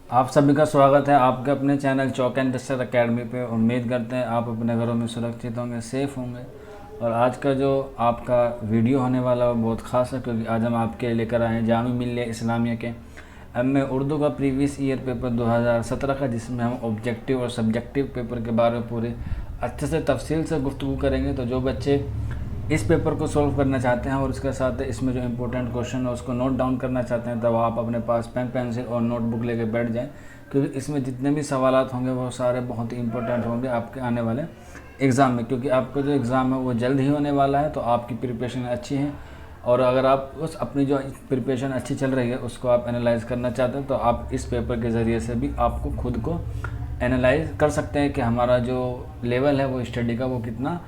आप सभी का स्वागत है आपके अपने channel chalk and duster academy पे। उम्मीद करते हैं आप अपने घरों में सुरक्षित होंगे, सेफ़ होंगे। और आज का जो आपका वीडियो होने वाला है वो बहुत ख़ास है, क्योंकि आज हम आपके लेकर आए हैं जामी मिल्लिया इस्लामिया के एमए उर्दू का प्रीवियस ईयर पेपर 2017 का, जिसमें हम ऑब्जेक्टिव और सब्जेक्टिव पेपर के बारे में पूरे अच्छे से तफसील से गुफ्तगू करेंगे। तो जो बच्चे इस पेपर को सॉल्व करना चाहते हैं और उसके साथ इसमें जो इम्पोर्टेंट क्वेश्चन है उसको नोट डाउन करना चाहते हैं, तब आप अपने पास पेन पेंसिल और नोटबुक लेके बैठ जाएं, क्योंकि इसमें जितने भी सवालात होंगे वो सारे बहुत ही इंपॉर्टेंट होंगे आपके आने वाले एग्ज़ाम में। क्योंकि आपका जो एग्ज़ाम है वो जल्द ही होने वाला है, तो आपकी प्रिपरेशन अच्छी है। और अगर आप उस अपनी जो प्रिपरेशन अच्छी चल रही है उसको आप एनालाइज करना चाहते हैं, तो आप इस पेपर के ज़रिए से भी आपको खुद को एनालाइज कर सकते हैं कि हमारा जो लेवल है वो स्टडी का वो कितना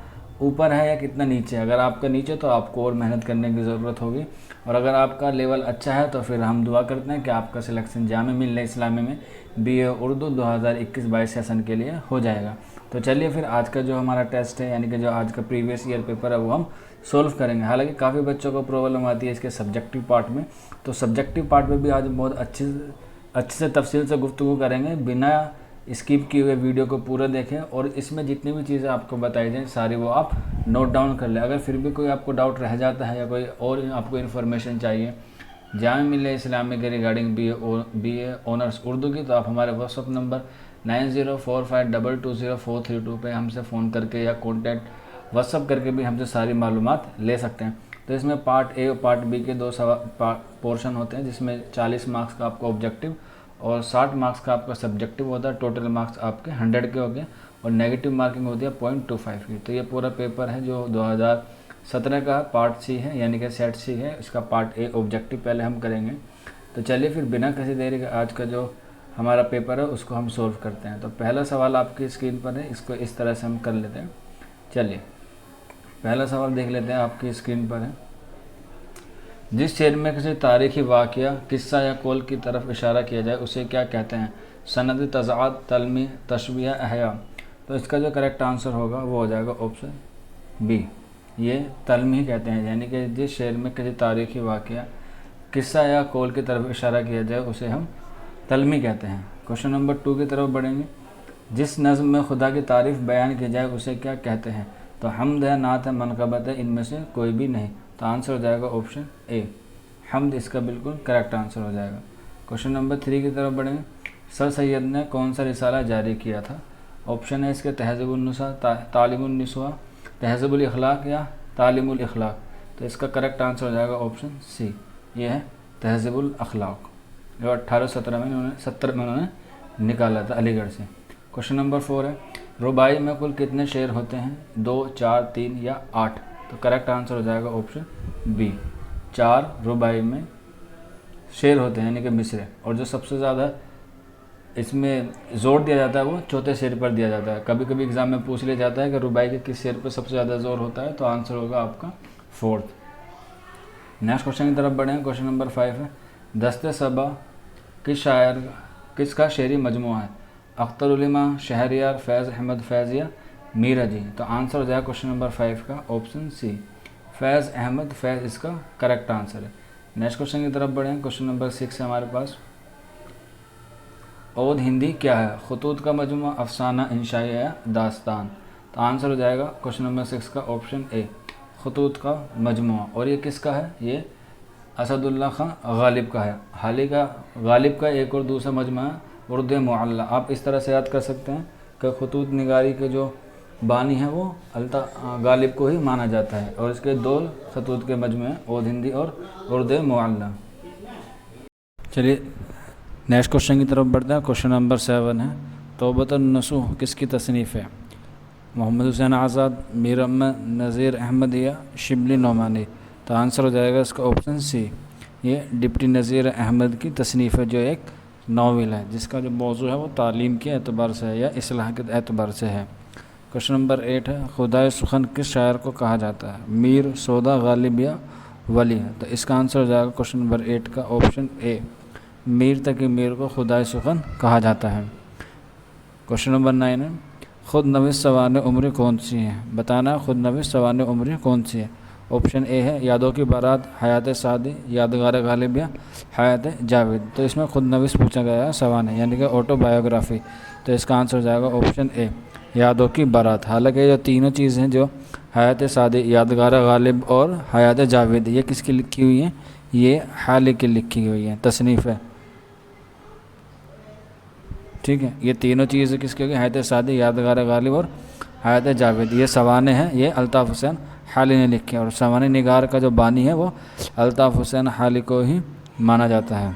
ऊपर है या कितना नीचे है। अगर आपका नीचे तो आपको और मेहनत करने की ज़रूरत होगी, और अगर आपका लेवल अच्छा है तो फिर हम दुआ करते हैं कि आपका सिलेक्शन जामी मिल्लिया इस्लामी में बीए उर्दू 2021-22 सेशन के लिए हो जाएगा। तो चलिए फिर आज का जो हमारा टेस्ट है, यानी कि जो आज का प्रीवियस ईयर पेपर है वो हम सोल्व करेंगे। हालांकि काफ़ी बच्चों को प्रॉब्लम आती है इसके सब्जेक्टिव पार्ट में, तो सब्जेक्टिव पार्ट में भी आज बहुत अच्छे से तफसील से गुफ्तगू करेंगे। बिना स्किप किए हुए वीडियो को पूरा देखें और इसमें जितनी भी चीज़ें आपको बताई जाएँ सारी वो आप नोट डाउन कर लें। अगर फिर भी कोई आपको डाउट रह जाता है या कोई और आपको इन्फॉर्मेशन चाहिए जामी मिल्लिया इस्लामी के रिगार्डिंग बीए ऑनर्स उर्दू की, तो आप हमारे व्हाट्सअप नंबर 9045220432 पे हमसे फ़ोन करके या कॉन्टैक्ट व्हाट्सअप करके भी हमसे सारी मालूमात ले सकते हैं। तो इसमें पार्ट ए और पार्ट बी के दो पोर्शन होते हैं, जिसमें 40 मार्क्स का आपका ऑब्जेक्टिव और 60 मार्क्स का आपका सब्जेक्टिव होता है। टोटल मार्क्स आपके 100 के हो गए और नेगेटिव मार्किंग होती है 0.25 की। तो ये पूरा पेपर है जो 2017 का पार्ट सी है, यानी कि सेट सी है। इसका पार्ट ए ऑब्जेक्टिव पहले हम करेंगे। तो चलिए फिर बिना किसी देरी के आज का जो हमारा पेपर है उसको हम सोल्व करते हैं। तो पहला सवाल आपकी स्क्रीन पर है, इसको इस तरह से हम कर लेते हैं। चलिए पहला सवाल देख लेते हैं, आपकी स्क्रीन पर है। जिस शेर में किसी तारीखी वाक़या, किस्सा या कौल की तरफ इशारा किया जाए उसे क्या कहते हैं? सनद, तज़ाद, तलमी, तशबीह, अहया। तो इसका जो करेक्ट आंसर होगा वो हो जाएगा ऑप्शन बी, ये तलमी कहते हैं। यानी कि जिस शेर में किसी तारीखी वाक़या, किस्सा या कौल की तरफ इशारा किया जाए उसे हम तलमी कहते हैं। क्वेश्चन नंबर 2 की तरफ बढ़ेंगे। जिस नज़्म में खुदा की तारीफ़ बयान की जाए उसे क्या कहते हैं? तो हम्द है, नात है, मनक़बत है, इनमें से कोई भी नहीं। तो आंसर हो जाएगा ऑप्शन ए, हम्द इसका बिल्कुल करेक्ट आंसर हो जाएगा। क्वेश्चन नंबर 3 की तरफ बढ़ेंगे। सर सैयद ने कौन सा रिसाला जारी किया था? ऑप्शन है इसके तहज़ीबुन्निसा, तालीमुन्निसवा, तहज़ीबुल इख़लाक़ या तालीमुल इख़लाक़। तो इसका करेक्ट आंसर हो जाएगा ऑप्शन सी, ये है तहज़ीबुल अख़लाक़, जो 1870 में उन्होंने निकाला था अलीगढ़ से। क्वेश्चन नंबर 4 है, रुबाई में कुल कितने शेर होते हैं? 2, 4, 3 या 8? तो करेक्ट आंसर हो जाएगा ऑप्शन बी, 4 रुबाई में शेर होते हैं, यानी कि मिसरे। और जो सबसे ज़्यादा इसमें ज़ोर दिया जाता है वो चौथे शेर पर दिया जाता है। कभी कभी एग्ज़ाम में पूछ लिया जाता है कि रुबाई के किस शेर पर सबसे ज़्यादा ज़ोर होता है, तो आंसर होगा आपका 4th। नेक्स्ट क्वेश्चन की तरफ बढ़ें। क्वेश्चन नंबर 5 है, दस्ते सबा किसका शेरी मजमूआ है? अख्तर उलिमा, शहरयार, फैज़ अहमद फैज़ या मीरा जी? तो आंसर हो जाएगा क्वेश्चन नंबर 5 का ऑप्शन सी, फैज़ अहमद फैज़ इसका करेक्ट आंसर है। नेक्स्ट क्वेश्चन की तरफ बढ़ें। क्वेश्चन नंबर 6 है हमारे पास, औद हिंदी क्या है? खतूत का मजमूआ, अफसाना, इंशाइया या दास्तान? तो आंसर हो जाएगा क्वेश्चन नंबर 6 का ऑप्शन ए, खतूत का मजमूआ। और ये किसका है? ये असदुल्ला खां गालिब का है। हाल ही का गालिब का एक और दूसरा मजमूआ है उर्दू मुअल्ला। आप इस तरह से याद कर सकते हैं कि खतूत निगारी के जो बानी है वो गालिब को ही माना जाता है, और इसके 2 खतूत के मजमूए औद हिंदी और उर्दू मुअल्ला। चलिए नेक्स्ट क्वेश्चन की तरफ बढ़ते हैं। क्वेश्चन नंबर 7 है, तौबतुन नसूह किसकी तसनीफ़ है? मोहम्मद हुसैन आज़ाद, मीर अहमद, नज़ीर अहमद या शिबली नोमानी? तो आंसर हो जाएगा इसका ऑप्शन सी, ये डिप्टी नज़ीर अहमद की तसनीफ़ है, जो एक नावल है जिसका जो मौजू है वो तालीम के एतबार से है या इस्लाह के एतबार से है। क्वेश्चन नंबर 8 है, खुदाए सुखन किस शायर को कहा जाता है? मीर, सौदा, गालिब या वली? तो इसका आंसर हो जाएगा क्वेश्चन नंबर 8 का ऑप्शन ए, मीर तकी मीर को खुदाए सुखन कहा जाता है। क्वेश्चन नंबर 9 है, खुद नविस सवान उम्र कौन सी है? बताना खुद नविस सवान उम्र कौन सी है? ऑप्शन ए है यादों की बारात, हयात सादी, यादगार गालिब या हयात जावेद। तो इसमें खुद नवीस पूछा गया है सवाल है, यानी कि ऑटोबायोग्राफी। तो इसका आंसर हो जाएगा ऑप्शन ए यादों की बारात। हालांकि जो तीनों चीज़ें हैं, जो हयात सादी, यादगार गालिब और हयात जावेद, ये किसकी लिखी हुई है? ये हाल की लिखी हुई है, तसनीफ़ है। ठीक है, ये तीनों चीज़ें किसकी होगी? हयात सादी, यादगार गालिब और हयात जावेद। ये सवाने हैं, ये अल्ताफ़ हुसैन हाली ने लिखे हैं, और सवाने निगार का जो बानी है वो अल्ताफ़ हुसैन हाली को ही माना जाता है।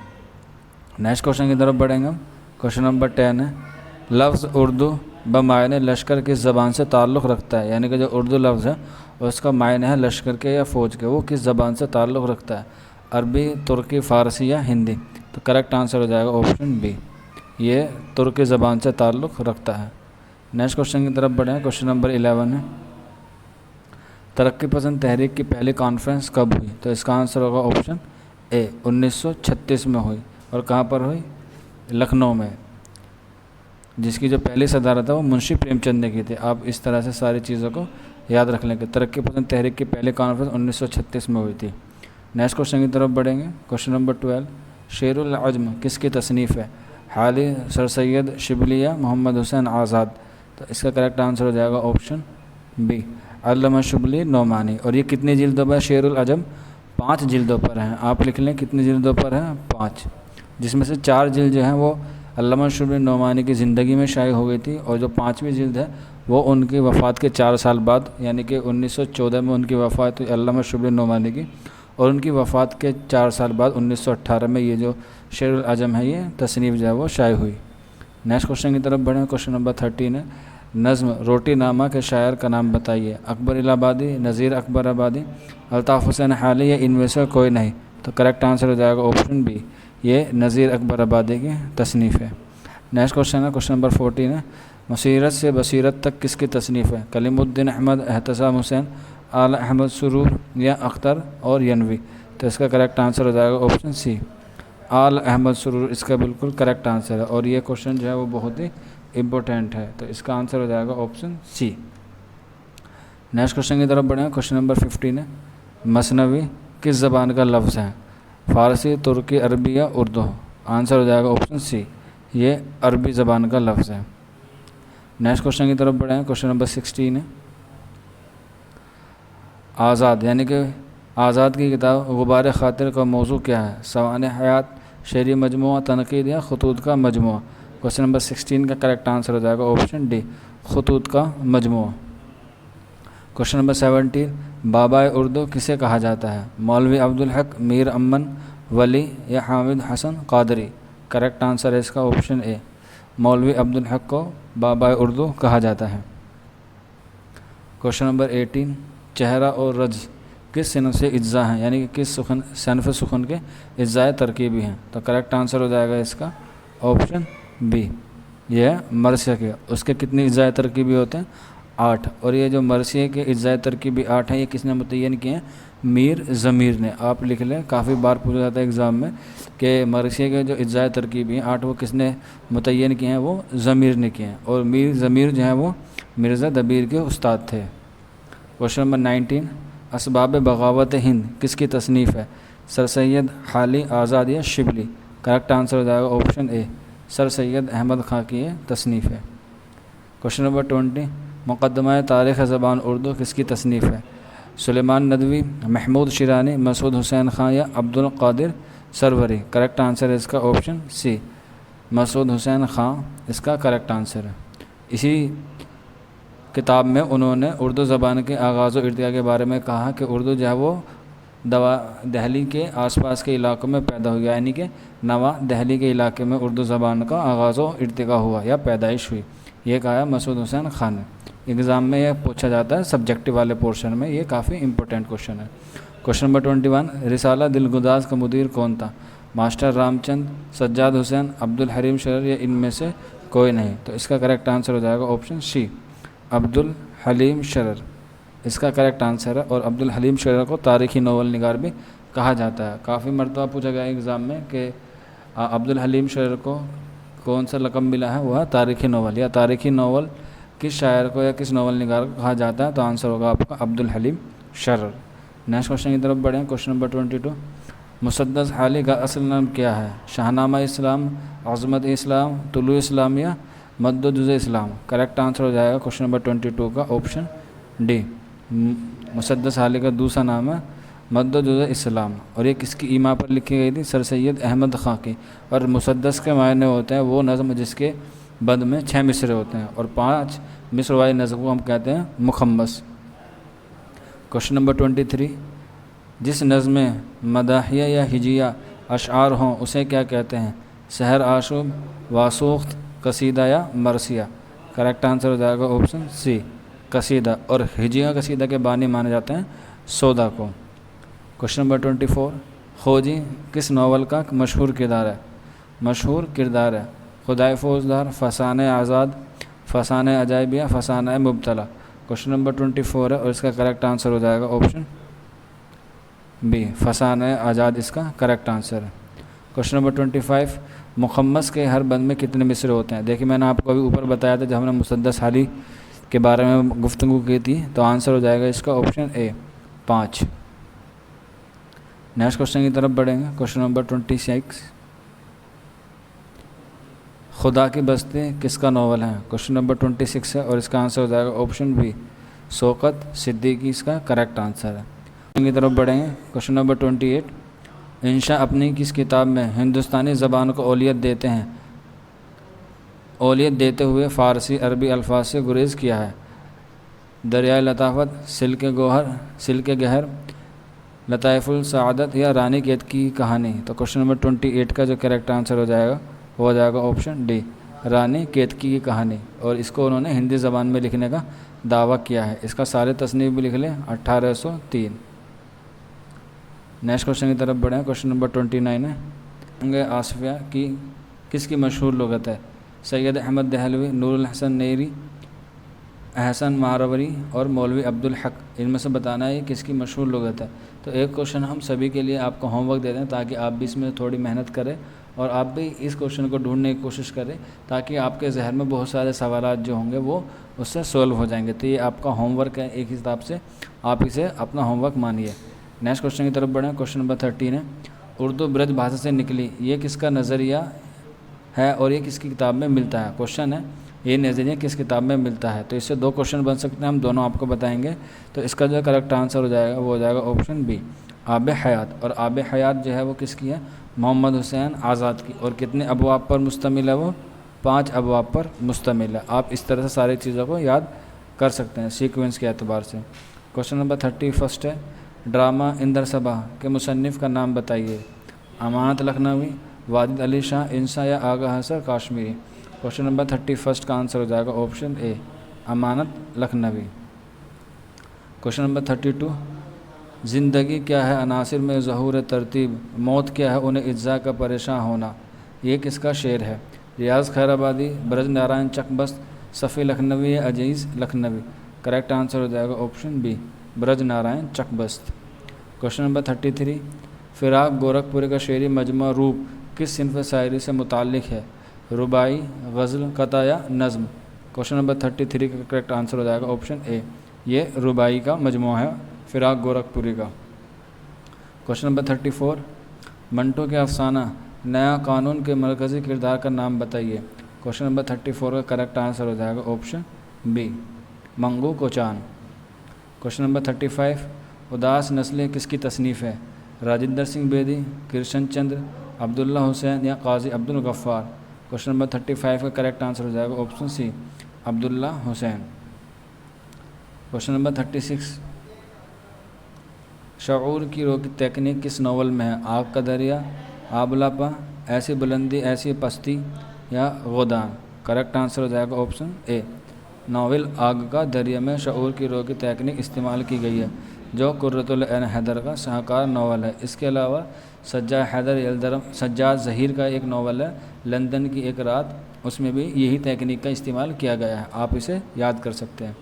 नेक्स्ट क्वेश्चन की तरफ बढ़ेंगे हम। क्वेश्चन नंबर 10 है, लफ्ज़ उर्दू बमायने लश्कर किस ज़बान से ताल्लुक़ रखता है? यानी कि जो उर्दू लफ्ज़ है उसका मायने है लश्कर के या फ़ौज के, वो किस ज़बान से ताल्लुक़ रखता है? अरबी, तुर्की, फ़ारसी या हिंदी? तो करेक्ट आंसर हो जाएगा ऑप्शन बी, ये तुर्की ज़बान से ताल्लुक़ रखता है। नेक्स्ट क्वेश्चन की तरफ बढ़ें। क्वेश्चन नंबर 11 है, तरक्की पसंद तहरीक की पहली कॉन्फ्रेंस कब हुई? तो इसका आंसर होगा ऑप्शन ए 1936 में हुई। और कहाँ पर हुई? लखनऊ में, जिसकी जो पहली सदारत है वो मुंशी प्रेमचंद ने की थी। आप इस तरह से सारी चीज़ों को याद रख लेंगे। तरक्की पसंद तहरीक की पहली कॉन्फ्रेंस 1936 में हुई थी। नेक्स्ट क्वेश्चन की तरफ बढ़ेंगे। क्वेश्चन नंबर 12, शेरुल अज़्म किसकी तसनीफ़ है? हाली, सर सैयद शिबली या मोहम्मद हुसैन आज़ाद? तो इसका करेक्ट आंसर हो जाएगा ऑप्शन बी, अल्लामा शिबली नोमानी। और ये कितनी जिल्दों पर? शेरुल अज़्म 5 जिल्दों पर हैं। आप लिख लें कितनी जिल्दों पर हैं? 5, जिसमें से 4 जिल्द जो हैं वो अल्लामा शिबली नोमानी की ज़िंदगी में शाये हो गई थी, और जो 5वीं जिल्द है वो उनकी वफ़ात के 4 साल बाद, यानी कि 1914 में उनकी वफ़ात हुई अल्लामा शिबली नोमानी की, और उनकी वफ़ात के 4 साल बाद 1918 में ये जो शेरुल अज़्म है, ये तसनीफ़ जो है वो शाये हुई। नेक्स्ट क्वेश्चन की तरफ बढ़ें। क्वेश्चन नंबर 13 है, नज़्म रोटी नामा के शायर का नाम बताइए। अकबर इलाहाबादी, नज़ीर अकबर आबादी, अल्ताफ़ हुसैन हाली या इनमें से कोई नहीं? तो करेक्ट आंसर हो जाएगा ऑप्शन बी, ये नज़ीर अकबर आबादी की तसनीफ़ है। नेक्स्ट क्वेश्चन है, क्वेश्चन नंबर 14 है, मसीरत से बसीरत तक किसकी तसनीफ़ है? कलीमुद्दीन अहमद, एहतसाम हुसैन, आला अहमद सुरूर या अख्तर और यनवी? तो इसका करेक्ट आंसर हो जाएगा ऑप्शन सी, आल अहमद सुरूर इसका बिल्कुल करेक्ट आंसर है। और ये क्वेश्चन जो है वो बहुत ही इम्पोर्टेंट है, तो इसका आंसर हो जाएगा ऑप्शन सी। नेक्स्ट क्वेश्चन की तरफ बढ़ें। क्वेश्चन नंबर 15 है, मसनवी किस ज़बान का लफ्ज़ है? फ़ारसी, तुर्की, अरबी या उर्दू? आंसर हो जाएगा ऑप्शन सी, ये अरबी ज़बान का लफ्ज़ है। नेक्स्ट क्वेश्चन की तरफ बढ़ें। क्वेश्चन नंबर 16 है, आज़ाद यानी कि आज़ाद की किताब गुबार ख़ातिर का मौजू क्या है? सवाने हयात, शेरी मजमुआ, तनक़ीद या ख़ुतूत का मजमुआ? क्वेश्चन नंबर 16 का करेक्ट आंसर हो जाएगा ऑप्शन डी, ख़ुतूत का मजमुआ। क्वेश्चन नंबर 17, बाबाए उर्दू किसे कहा जाता है? मौलवी अब्दुल हक, मीर अमन वली या हामिद हसन क़ादरी? करेक्ट आंसर है इसका ऑप्शन ए, मौलवी अब्दुल हक को बाबाए उर्दू कहा जाता है। क्वेश्चन नंबर 18, चेहरा और रज किस सिनफ़ से इज्जा हैं? यानी कि किस सनफ़ सुखन के इज्जाए तरकीबी हैं? तो करेक्ट आंसर हो जाएगा इसका ऑप्शन बी, यह मरसिया के। उसके कितनी इज्जाए तरकीबी होते हैं? 8। और ये जो मरसिया के इज्जाए तरकीबी 8 हैं, ये किसने मुतय्यन किए हैं? मीर ज़मीर ने। आप लिख लें, काफ़ी बार पूछा जाता है एग्ज़ाम में कि मरसिया के जो इज्जाए तरकीबी हैं 8, वो किसने मुतय्यन किए हैं? वो ज़मीर ने किए हैं। और मीर ज़मीर जो है वो मिर्ज़ा दबीर के उस्ताद थे। क्वेश्चन नंबर 19, असबाब बगावत हिंद किसकी तसनीफ़ है? सर सैयद हाली, आज़ाद या शिबली? करेक्ट आंसर हो जाएगा option A, Sir Syed Ahmad Khan की ये तसनीफ़ है। क्वेश्चन नंबर 20, मुक़द्दमा तारीख़ ज़बान उर्दू किसकी तसनीफ़ है? सुलेमान नदवी, महमूद शिरानी, मसूद हुसैन ख़ां या अब्दुल क़ादिर सरवरी? करेक्ट आंसर है इसका ऑप्शन सी, मसूद हुसैन ख़ां इसका करेक्ट आंसर है। इसी किताब में उन्होंने उर्दू ज़बान के आगाज़ और इर्तिका के बारे में कहा कि उर्दू जो है वो दिल्ली के आसपास के इलाक़ों में पैदा हुआ, यानी कि नवा दिल्ली के इलाके में उर्दू ज़बान का आगाज़ और इर्तिका हुआ या पैदाइश हुई, ये कहा है मसूद हुसैन ख़ां ने। एग्ज़ाम में यह पूछा जाता है सब्जेक्टिव वाले पोर्शन में, ये काफ़ी इंपॉर्टेंट क्वेश्चन है। क्वेश्चन नंबर 21, रिसाला दिलगुदाज का मुदीर कौन था? मास्टर रामचंद, सज्जाद हुसैन, अब्दुल हलीम शरर या इनमें से कोई नहीं? तो इसका करेक्ट आंसर हो जाएगा ऑप्शन सी, अब्दुल हलीम शरर इसका करेक्ट आंसर है। और अब्दुल हलीम शरर को तारीख़ी नावल निगार भी कहा जाता है। काफ़ी मरतबा पूछा गया एग्ज़ाम में कि अब्दुल हलीम शरर को कौन सा लक़ब मिला है? वह तारीख़ी नावल, या तारीख़ी नावल किस शायर को या किस नावल निगार को कहा जाता है? तो आंसर होगा आपका अब्दुल हलीम शरर। नेक्स्ट क्वेश्चन की तरफ बढ़ें। क्वेश्चन नंबर 22, मुसद्दस हाली का असल नाम क्या है? शाहनामा इस्लाम, अज़मत इस्लाम, तुलू इस्लाम या मद्दो जुज़ इस्लाम? करेक्ट आंसर हो जाएगा क्वेश्चन नंबर 22 का ऑप्शन डी। मुसद्दस हाली का दूसरा नाम है मद्दो जुज़ इस्लाम, और ये किसकी ईमा पर लिखी गई थी? सर सैयद अहमद खां की। और मुसद्दस के मायने होते हैं वो नज़म जिसके बद में 6 मिसरे होते हैं, और 5 मिसर वाली नज़म को हम कहते हैं मुखम्मस। क्वेश्चन नंबर 23, जिस नज़म में मदाहिया या हिजिया अशार हों उसे क्या कहते हैं? सहर, आशूब, वासूख्त, कसीदा या मरसिया? करेक्ट आंसर हो जाएगा ऑप्शन सी, कसीदा। और हिजिया कसीदा के बानी माने जाते हैं सौदा को। क्वेश्चन नंबर 24, खोजी किस नावल का मशहूर किरदार है? मशहूर किरदार है खुदाए फौजदार, फसाने आज़ाद, फसाने अजाइबिया, फसाने मुबतला? क्वेश्चन नंबर 24 है और इसका करेक्ट आंसर हो जाएगा ऑप्शन बी, फसाने आज़ाद इसका करेक्ट आंसर है। क्वेश्चन नंबर 25, मुखम्मस के हर बंद में कितने मिसरे होते हैं? देखिए मैंने आपको अभी ऊपर बताया था जब हमने मुसद्दस हाली के बारे में गुफ्तगू की थी, तो आंसर हो जाएगा इसका ऑप्शन ए, 5। नेक्स्ट क्वेश्चन की तरफ बढ़ेंगे। क्वेश्चन नंबर 26, खुदा की बस्ती किसका नावल है? क्वेश्चन नंबर 26 है और इसका आंसर हो जाएगा ऑप्शन बी, शौकत सिद्दीकी इसका करेक्ट आंसर है। की तरफ बढ़ेंगे। क्वेश्चन नंबर 28, इंशा अपनी किस किताब में हिंदुस्तानी ज़बान को औलियत देते हैं? औलियत देते हुए फ़ारसी अरबी अल्फाज से गुरेज़ किया है? दरियाए लताफ़त, सिल्क गोहर, सिल्क गहर, लताइफुल सआदत या रानी केत की कहानी? तो क्वेश्चन नंबर 28 का जो करेक्ट आंसर हो जाएगा ऑप्शन डी, रानी केतकी की कहानी। और इसको उन्होंने हिंदी ज़बान में लिखने का दावा किया है। इसका सारे तस्नीफ़ भी लिख लें 1803। नेक्स्ट क्वेश्चन की तरफ बढ़ें। क्वेश्चन नंबर 29 है, आसफिया की किसकी मशहूर लुग़त है? सैयद अहमद दहलवी, नूरुल हसन नेरी, अहसन मारवरी और मौलवी अब्दुल हक? इनमें से बताना है ये किसकी मशहूर लुग़त है। तो एक क्वेश्चन हम सभी के लिए आपको होमवर्क दे दें ताकि आप भी इसमें थोड़ी मेहनत करें और आप भी इस क्वेश्चन को ढूंढने की कोशिश करें, ताकि आपके जहन में बहुत सारे सवाल जो होंगे वो उससे सॉल्व हो जाएंगे। तो ये आपका होमवर्क है, एक हिसाब से आप इसे अपना होमवर्क मानिए। नेक्स्ट क्वेश्चन की तरफ बढ़ें। क्वेश्चन नंबर 13 है, उर्दू ब्रज भाषा से निकली ये किसका नज़रिया है और ये किसकी किताब में मिलता है? क्वेश्चन है ये नज़रिया किस किताब में मिलता है? तो इससे 2 क्वेश्चन बन सकते हैं, हम दोनों आपको बताएंगे। तो इसका जो करेक्ट आंसर हो जाएगा वो हो जाएगा ऑप्शन बी, आब हयात। और आब हयात जो है वो किसकी है? मोहम्मद हुसैन आज़ाद की। और कितने अबवाब पर मुश्तमिल है वो? 5 अबवाब पर मुश्तमिल है। आप इस तरह से सारी चीज़ों को याद कर सकते हैं सीक्वेंस के एतबार से। क्वेश्चन नंबर 31 है, ड्रामा इंदर सबा के मुसन्निफ़ का नाम बताइए? अमानत लखनवी, वाजिद अली शाह, इंसा या आगा हसन काश्मीरी? क्वेश्चन नंबर 31 का आंसर हो जाएगा option A, Amanat Lakhnavi. Question number 32, ज़िंदगी क्या है अनासिर में ज़हूर तरतीब, मौत क्या है उन्हें इज्जा का परेशान होना? ये किसका शेर है? रियाज़ खैराबादी, ब्रज नारायण चकबस्त, सफ़ी लखनवी या अजीज़ लखनवी? करेक्ट आंसर हो जाएगा option B, Brij Narayan Chakbast. Question number 33, Firaq Gorakhpuri का शेरी मजमू रूप किस सिन्फ़ शायरी से मुताल्लिक़ है? रुबाई, गज़ल, कता या नज़्म? क्वेश्चन नंबर 33 का करेक्ट आंसर हो जाएगा ऑप्शन ए, ये रुबाई का मजमू है फ़िराक गोरखपुरी का। क्वेश्चन नंबर 34, मंटो के अफसाना नया कानून के मरकज़ी किरदार का नाम बताइए? क्वेश्चन नंबर 34 का करेक्ट आंसर हो जाएगा option B, Mangu Kochwan. Question number 35, Udaas नस्लें किसकी तसनीफ़ है? राजिंदर सिंह बेदी, कृष्ण चंद्र, अब्दुल्ला हुसैन या काजी अब्दुल गफ़्फ़ार? क्वेश्चन नंबर 35 का करेक्ट आंसर हो जाएगा option C, Abdullah Hussain. Question number 36, शऊर की रोकी तकनीक किस नावल में है? आग का दरिया, आबलापा, ऐसी बुलंदी ऐसी पस्ती या गोदान? करेक्ट आंसर हो जाएगा ऑप्शन ए, नावल आग का दरिया में शऊर की रोकी तकनीक इस्तेमाल की गई है, जो कुर्रतुल ऐन हैदर का शाहकार नावल है। इसके अलावा सज्जाद हैदर यलदरम, सज्जाद ज़हीर का एक नावल है लंदन की एक रात, उसमें भी यही तकनीक का इस्तेमाल किया गया है, आप इसे याद कर सकते हैं।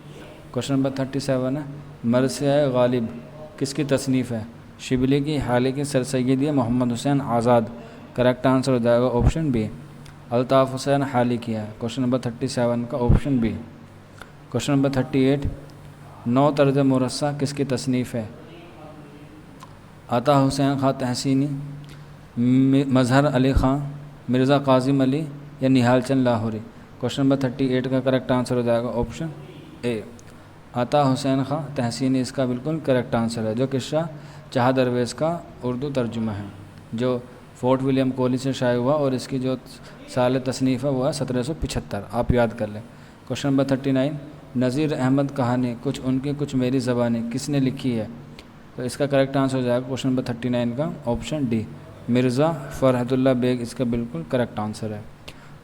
क्वेश्चन नंबर 37 है, मरसिया गालिब किसकी तसनीफ़ है? शिबली की, हाली की, सर सैयद या मोहम्मद हुसैन आज़ाद? करेक्ट आंसर हो जाएगा ऑप्शन बी, अल्ताफ़ हुसैन हाली की है। क्वेश्चन नंबर 37 का ऑप्शन बी। क्वेश्चन नंबर 38, नौ तर्ज मुरस्सा किसकी तसनीफ़ है? अता हुसैन खां तहसीनी, मजहर अली ख़ां, मिर्ज़ा काजिम अली या निहाल चंद लाहौरी। क्वेश्चन नंबर 38 का करेक्ट आंसर हो जाएगा ऑप्शन ए, अता हुसैन खां तहसीनी इसका बिल्कुल करेक्ट आंसर है, जो किस्सा चाह दरवेज़ का उर्दू तर्जुमा है, जो फोर्ट विलियम कोहली से शाया हुआ और इसकी जो साल तसनीफ़ है वो है 1775, आप याद कर लें। क्वेश्चन नंबर 39, नज़ीर अहमद कहानी कुछ उनकी कुछ मेरी ज़बानी किसने लिखी है? तो इसका करेक्ट आंसर हो जाएगा क्वेश्चन नंबर 39 का ऑप्शन डी, मिर्ज़ा फ़रहतुल्लाह बेग इसका बिल्कुल करेक्ट आंसर है।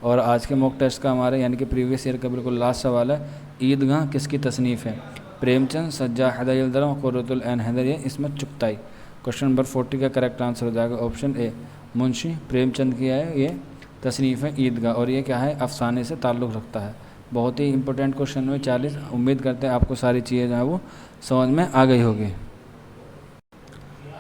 और आज के मॉक टेस्ट का हमारे यानी कि प्रीवियस ईयर का बिल्कुल लास्ट सवाल है, ईदगाह किसकी तसनीफ़ है? प्रेमचंद, सज्जा हैदर, क़ुर्रतुल ऐन हैदर, ये इसमें चुगताई। क्वेश्चन नंबर 40 का करेक्ट आंसर हो जाएगा ऑप्शन ए, मुंशी प्रेमचंद की है ये तसनीफ़ है ईदगाह, और ये क्या है, अफसाने से ताल्लुक़ रखता है। बहुत ही इंपॉर्टेंट क्वेश्चन में 40, उम्मीद करते हैं आपको सारी चीज़ें जो है वो समझ में आ गई होगी।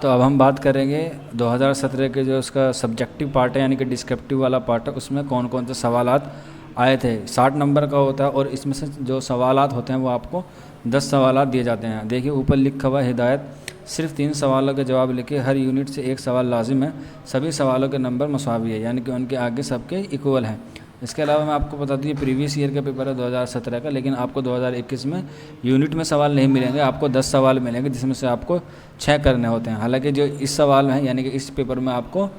तो अब हम बात करेंगे 2017 के जो उसका सब्जेक्टिव पार्ट है यानी कि डिस्क्रिप्टिव वाला पार्ट है, उसमें कौन कौन से सवालात आए थे। 60 नंबर का होता है और इसमें से जो सवालात होते हैं वो आपको 10 सवालात दिए जाते हैं। देखिए ऊपर लिखा हुआ हिदायत, सिर्फ 3 सवालों के जवाब लिखे, हर यूनिट से 1 सवाल लाजिम है, सभी सवालों के नंबर मसावी है यानी कि उनके आगे सबके इक्वल हैं। इसके अलावा मैं आपको बता दूँ ये प्रीवियस ईयर का पेपर है 2017 का, लेकिन आपको 2021 में यूनिट में सवाल नहीं मिलेंगे, आपको 10 सवाल मिलेंगे जिसमें से आपको 6 करने होते हैं। हालांकि जो इस सवाल में है यानी कि इस पेपर में आपको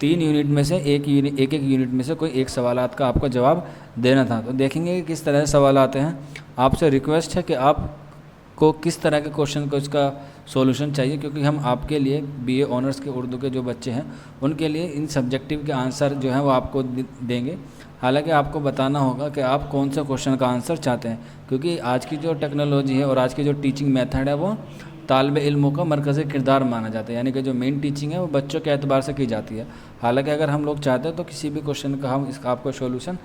3 यूनिट में से एक यूनिट में से कोई एक सवालात का आपको जवाब देना था। तो देखेंगे कि किस तरह से सवाल आते हैं। आपसे रिक्वेस्ट है कि आपको किस तरह के क्वेश्चन को इसका सॉल्यूशन चाहिए, क्योंकि हम आपके लिए बीए ऑनर्स के उर्दू के जो बच्चे हैं उनके लिए इन सब्जेक्टिव के आंसर जो हैं वो आपको देंगे। हालांकि आपको बताना होगा कि आप कौन सा क्वेश्चन का आंसर चाहते हैं, क्योंकि आज की जो टेक्नोलॉजी है और आज की जो टीचिंग मेथड है वो तालिब इल्मों का मरकज़ी किरदार माना जाता है, यानी कि जो मेन टीचिंग है वो बच्चों के एतबार से की जाती है। हालांकि अगर हम लोग चाहते हैं तो किसी भी क्वेश्चन का हम इसका आपको सॉल्यूशन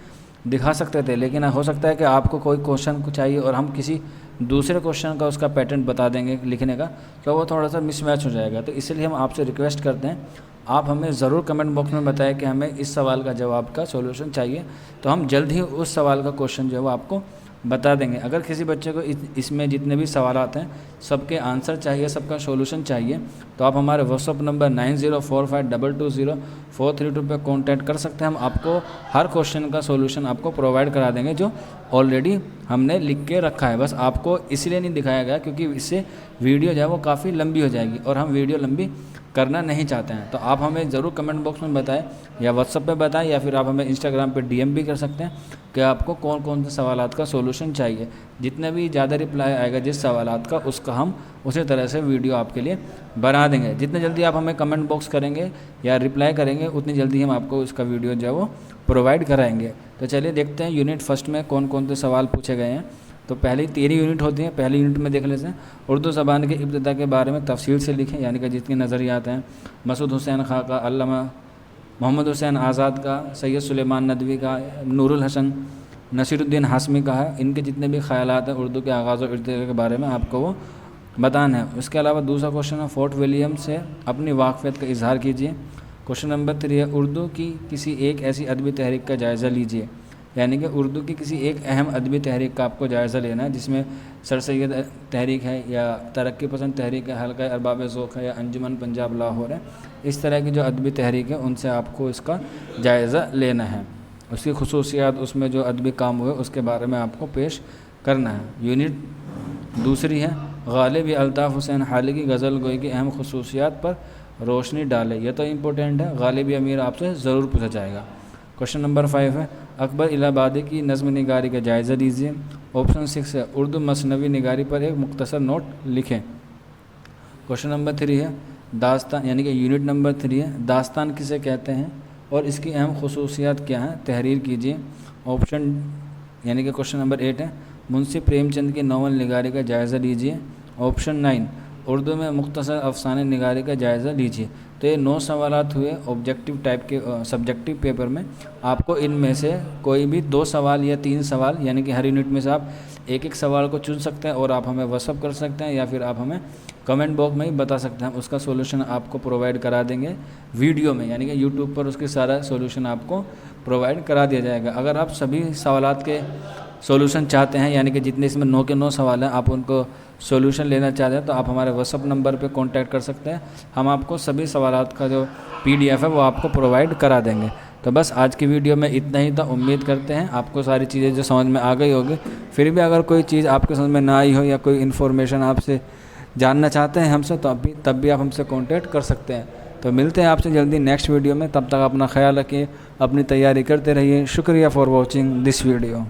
दिखा सकते थे, लेकिन हो सकता है कि आपको कोई क्वेश्चन को चाहिए और हम किसी दूसरे क्वेश्चन का उसका पैटर्न बता देंगे लिखने का, तो वो थोड़ा सा मिसमैच हो जाएगा। तो इसलिए हम आपसे रिक्वेस्ट करते हैं आप हमें ज़रूर कमेंट बॉक्स में बताएं कि हमें इस सवाल का जवाब का सॉल्यूशन चाहिए, तो हम जल्द ही उस सवाल का क्वेश्चन जो है वो आपको बता देंगे। अगर किसी बच्चे को इसमें जितने भी सवालात हैं सबके आंसर चाहिए, सबका सॉल्यूशन चाहिए, तो आप हमारे व्हाट्सअप नंबर 9045220432 पर कॉन्टैक्ट कर सकते हैं। हम आपको हर क्वेश्चन का सॉल्यूशन आपको प्रोवाइड करा देंगे जो ऑलरेडी हमने लिख के रखा है। बस आपको इसलिए नहीं दिखाया गया क्योंकि इससे वीडियो जो है वो काफ़ी लंबी हो जाएगी और हम वीडियो लंबी करना नहीं चाहते हैं। तो आप हमें ज़रूर कमेंट बॉक्स में बताएं या व्हाट्सअप पे बताएं या फिर आप हमें इंस्टाग्राम पे डीएम भी कर सकते हैं कि आपको कौन कौन से सवालात का सॉल्यूशन चाहिए। जितने भी ज़्यादा रिप्लाई आएगा जिस सवालात का, उसका हम उसी तरह से वीडियो आपके लिए बना देंगे। जितने जल्दी आप हमें कमेंट बॉक्स करेंगे या रिप्लाई करेंगे उतनी जल्दी हम आपको इसका वीडियो जो है वो प्रोवाइड कराएंगे। तो चलिए देखते हैं यूनिट फर्स्ट में कौन कौन से सवाल पूछे गए हैं। तो पहली 13 यूनिट होती है, पहली यूनिट में देख लेते हैं उर्दू ज़बान के इब्तिदा के बारे में तफसील से लिखें, यानी कि जितने नज़रियात हैं, मसूद हुसैन खां का, अल्लामा मोहम्मद हुसैन आज़ाद का, सैयद सुलेमान नदवी का, नूरुल हसन नसीरुद्दीन हाशमी का है, इनके जितने भी ख़यालात हैं उर्दू के आगाज़ और इब्तिदा के बारे में आपको वो बताना है। उसके अलावा दूसरा क्वेश्चन है फोर्ट विलियम से अपनी वाक़फ़ियत का इजहार कीजिए। क्वेश्चन नंबर 3 है उर्दू की किसी एक ऐसी अदबी तहरीक का जायज़ा लीजिए, यानी कि उर्दू की किसी एक अहम अदबी तहरीक का आपको जायज़ा लेना है, जिसमें सर सैयद तहरीक है या तरक्की पसंद तहरीक है, हल्का अरबाब ज़ौक़ है या अंजुमन पंजाब लाहौर है। इस तरह की जो अदबी तहरीक है उनसे आपको इसका जायज़ा लेना है, उसकी खुसूसियात, उसमें जो अदबी काम हुए उसके बारे में आपको पेश करना है। यूनिट दूसरी है गालिब अल्ताफ़ हुसैन हाली की गज़ल गोई की अहम खुसूसियात पर रोशनी डाले। यह तो इम्पोर्टेंट है, गालिब अमीर आपसे ज़रूर पूछा जाएगा। क्वेश्चन नंबर 5 है अकबर इलाहाबादी की नज़्म निगारी का जायज़ा लीजिए। ऑप्शन 6 है उर्दू मसनवी निगारी पर एक मुख्तसर नोट लिखें। क्वेश्चन नंबर 3 है दास्तान, यानी कि यूनिट नंबर 3 है दास्तान किसे कहते हैं और इसकी अहम खुसूसियात क्या हैं, तहरीर कीजिए। ऑप्शन यानी कि क्वेश्चन नंबर 8 है मुंशी प्रेमचंद की नावल निगारी का जायज़ा लीजिए। ऑप्शन 9 उर्दू में मुख्तसर अफसाने निगारी का जायज़ा लीजिए। तो ये 9 सवालात हुए ऑब्जेक्टिव टाइप के सब्जेक्टिव पेपर में। आपको इनमें से कोई भी 2 सवाल या 3 सवाल, यानी कि हर यूनिट में से आप एक सवाल को चुन सकते हैं और आप हमें व्हाट्सअप कर सकते हैं या फिर आप हमें कमेंट बॉक्स में ही बता सकते हैं। उसका सोल्यूशन आपको प्रोवाइड करा देंगे वीडियो में, यानी कि यूट्यूब पर उसके सारा सोल्यूशन आपको प्रोवाइड करा दिया जाएगा। अगर आप सभी सवालात के सॉल्यूशन चाहते हैं, यानी कि जितने इसमें 9 के 9 सवाल हैं आप उनको सॉल्यूशन लेना चाहते हैं, तो आप हमारे व्हाट्सअप नंबर पे कांटेक्ट कर सकते हैं। हम आपको सभी सवालात का जो PDF है वो आपको प्रोवाइड करा देंगे। तो बस आज की वीडियो में इतना ही था। उम्मीद करते हैं आपको सारी चीज़ें जो समझ में आ गई होगी। फिर भी अगर कोई चीज़ आपके समझ में ना आई हो या कोई इन्फॉर्मेशन आपसे जानना चाहते हैं हमसे, तो तब भी आप हमसे कांटेक्ट कर सकते हैं। तो मिलते हैं आपसे जल्दी नेक्स्ट वीडियो में। तब तक अपना ख्याल रखिए, अपनी तैयारी करते रहिए। शुक्रिया फॉर वॉचिंग दिस वीडियो।